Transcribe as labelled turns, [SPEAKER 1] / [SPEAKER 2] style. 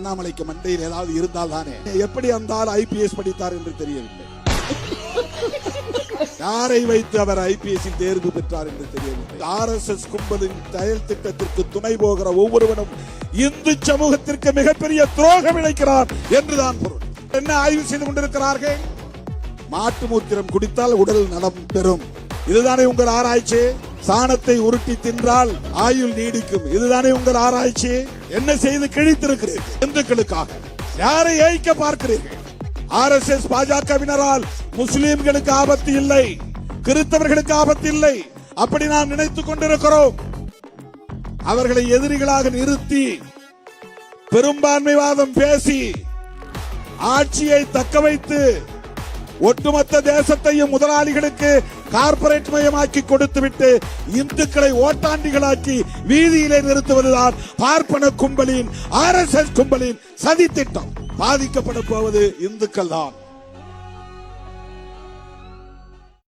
[SPEAKER 1] அண்ணாமலைக்கு மண்டையில் ஏதாவது இருந்தால் தானே. எப்படி அந்த IPS படித்தார் என்று தெரியவில்லை. யாரை வைத்து அவர் IPS தேர்வு பெற்றார் என்று தெரியவில்லை. RSS கும்பலின் செயல் திட்டத்திற்கு துணை போகிற ஒவ்வொருவனும் இந்து சமூகத்திற்கு மிகப்பெரிய துரோகம் இழைக்கிறார் என்றுதான் பொருள். என்ன ஆய்வு செய்து கொண்டிருக்கிறார்கள்? மாட்டு மூத்திரம் குடித்தால் உடல் நலம் பெறும். இதுதானே உங்கள் ஆராய்ச்சி. சாணத்தை உருட்டி தின்றால் ஆயுள் நீடிக்கும். இதுதானே உங்கள் ஆராய்ச்சி. என்ன செய்து கிழித்திருக்கிறீர்கள்? இந்துக்களுக்காக யாரை ஏய்க்க பார்க்கிறீர்கள்? RSS பாஜகவினரால் முஸ்லிம்களுக்கு ஆபத்து இல்லை, கிறிஸ்தவர்களுக்கு ஆபத்து இல்லை, அப்படி நாம் நினைத்துக் கொண்டிருக்கிறோம். அவர்களை எதிரிகளாக நிறுத்தி பெரும்பான்மைவாதம் பேசி ஆட்சியை தக்க வைத்து ஒட்டுமொத்த தேசத்தையும் முதலாளிகளுக்கு கார்ப்பரேட் மயமாக்கி கொடுத்துவிட்டு இந்துக்களை ஓட்டாண்டிகளாக்கி வீதியிலே நிறுத்துவதுதான் பார்ப்பன கும்பலின் RSS கும்பலின் சதி திட்டம். பாதிக்கப்பட போவது இந்துக்கள் தான்.